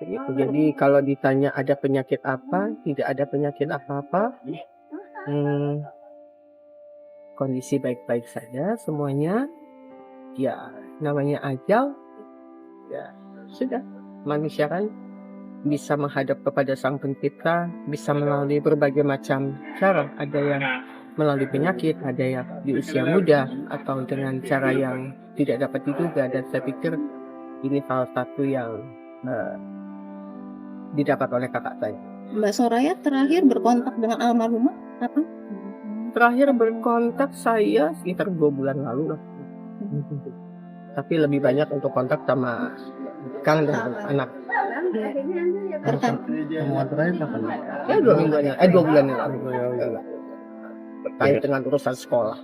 Begitu. Jadi kalau ditanya ada penyakit apa, tidak ada penyakit apa-apa. Hmm, Kondisi baik-baik saja semuanya. Ya, namanya ajal. Ya, sudah. Manusia kan bisa menghadap kepada Sang Pencipta, bisa melalui berbagai macam cara. Ada yang melalui penyakit, ada yang di usia muda, atau dengan cara yang tidak dapat diduga. Dan saya pikir ini salah satu yang eh, didapat oleh kakak saya. Mbak Soraya terakhir berkontak dengan almarhumah kapan? Terakhir berkontak saya sekitar 2 bulan lalu lah. Tapi lebih banyak untuk kontak sama Kang dan anak. Temuan terakhir kapan? Ya 2 mingguan yang 2 bulan yang lalu. Terkait dengan urusan sekolah.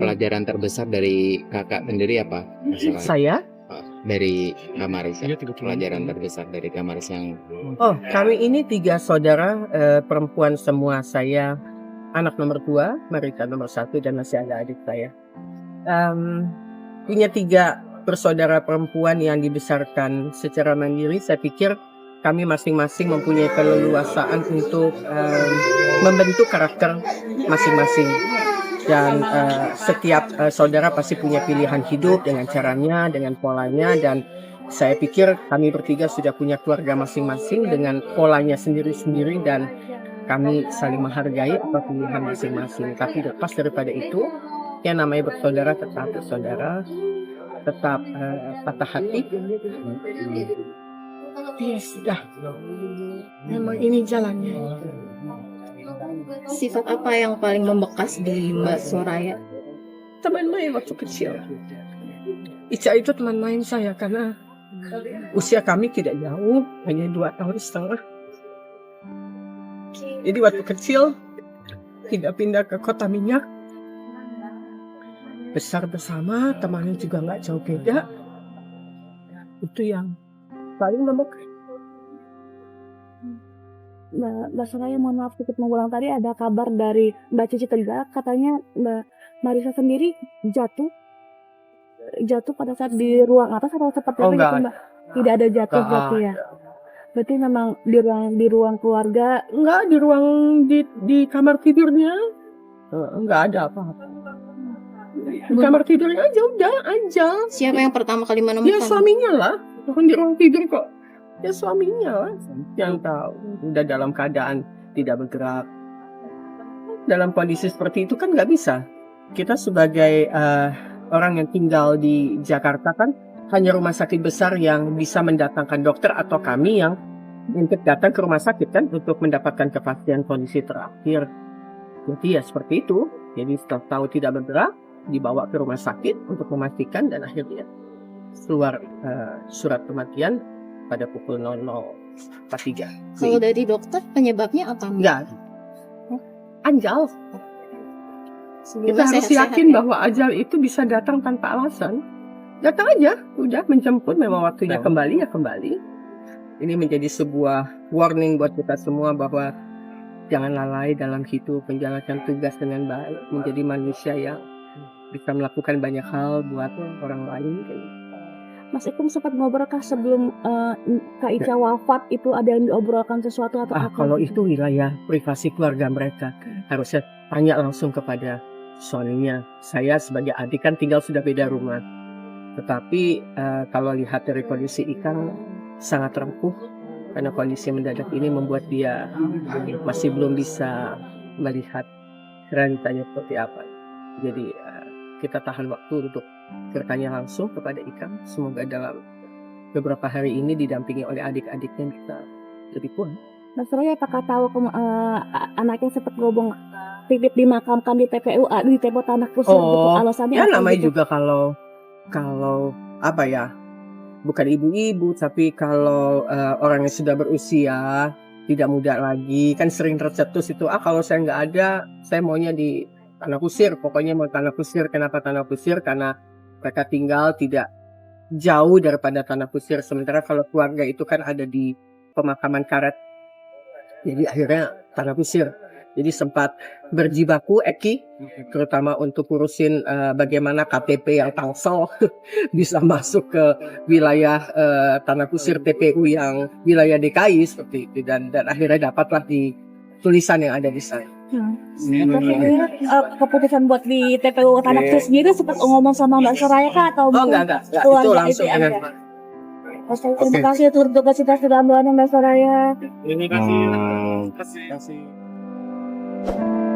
Pelajaran terbesar dari kakak sendiri apa? Masalah Saya? dari Kamaris, pelajaran terbesar dari Kamaris yang Kami ini 3 saudara perempuan semua. Saya anak nomor 2, Marika nomor 1, dan masih ada adik saya. Punya 3 bersaudara perempuan yang dibesarkan secara mandiri. Saya pikir kami masing-masing mempunyai keleluasaan untuk membentuk karakter masing-masing. Dan setiap saudara pasti punya pilihan hidup dengan caranya, dengan polanya. Dan saya pikir kami bertiga sudah punya keluarga masing-masing dengan polanya sendiri-sendiri. Dan kami saling menghargai apa pilihan masing-masing. Tapi lepas daripada itu, yang namanya bersaudara tetap bersaudara, tetap patah hati. Ya sudah, memang ini jalannya. Sifat apa yang paling membekas di Mbak Soraya? Teman main waktu kecil. Ica itu teman main saya karena usia kami tidak jauh, hanya 2,5 tahun. Jadi waktu kecil tidak pindah ke kota minyak, besar bersama, temannya juga nggak jauh beda. Itu yang paling membekas. Mbak Soraya, mohon maaf sedikit mengulang, tadi ada kabar dari Mbak Cici Tegar, katanya Mbak Marisa sendiri jatuh pada saat di ruang atas atau seperti apa gitu Mbak? Tidak ada jatuh berarti ya? Berarti memang di ruang keluarga? Enggak, di ruang di kamar tidurnya enggak ada apa-apa. Di kamar tidurnya aja. Siapa yang pertama kali menemukan? Ya suaminya lah, bukan di ruang tidur kok. Ya suaminya lah yang tahu. Udah dalam keadaan tidak bergerak. Dalam kondisi seperti itu kan nggak bisa. Kita sebagai orang yang tinggal di Jakarta kan hanya rumah sakit besar yang bisa mendatangkan dokter, atau kami yang untuk datang ke rumah sakit kan untuk mendapatkan kepastian kondisi terakhir. Jadi ya seperti itu. Jadi setelah tahu tidak bergerak, dibawa ke rumah sakit untuk memastikan, dan akhirnya keluar surat kematian pada pukul 00.43. Kalau dari dokter penyebabnya apa? Enggak. Anjal. Semoga Kita harus sehat-sehat yakin ya. bahwa ajal itu bisa datang tanpa alasan. Datang aja, udah menjemput, memang waktunya kembali ya kembali. Ini menjadi sebuah warning buat kita semua bahwa jangan lalai dalam hidup, menjalankan tugas dengan baik, menjadi manusia yang bisa melakukan banyak hal buat orang lain. Mas Ikum sempat ngobrolkah sebelum Kak Ica wafat itu ada yang diobrolkan sesuatu atau apa? Kalau itu wilayah privasi keluarga mereka, harusnya tanya langsung kepada suaminya. Saya sebagai adik kan tinggal sudah beda rumah. Tetapi kalau lihat dari kondisi Ikang sangat rapuh, karena kondisi mendadak ini membuat dia masih belum bisa melihat realitanya seperti apa. Jadi kita tahan waktu untuk bertanya langsung kepada Ikang. Semoga dalam beberapa hari ini didampingi oleh adik-adiknya bisa lebih kuat. Mas Soraya, apakah tahu anaknya sempat ngomong titip dimakamkan di TPU di TPU Tanah Kusir gitu, alasannya ya apa namanya gitu? juga kalau apa ya, bukan ibu-ibu, tapi kalau orang yang sudah berusia tidak muda lagi, kan sering tercetus itu, kalau saya nggak ada, saya maunya di Tanah Kusir, pokoknya mau Tanah Kusir. Kenapa Tanah Kusir? Karena mereka tinggal tidak jauh daripada Tanah Kusir. Sementara kalau keluarga itu kan ada di pemakaman karet. Jadi akhirnya Tanah Kusir. Jadi sempat berjibaku Eki, terutama untuk urusin bagaimana KTP yang Tangsel bisa masuk ke wilayah tanah kusir TPU yang wilayah DKI seperti itu, dan akhirnya dapatlah di tulisan yang ada di sana. Tapi keputusan buat di TPU Tanah Kusir sendiri sempat ngomong sama Mbak Soraya kah atau Oh enggak, itu keluarga langsung itu dengan aja? Terima kasih turut duka cita sudah Mbak Soraya. Hmm,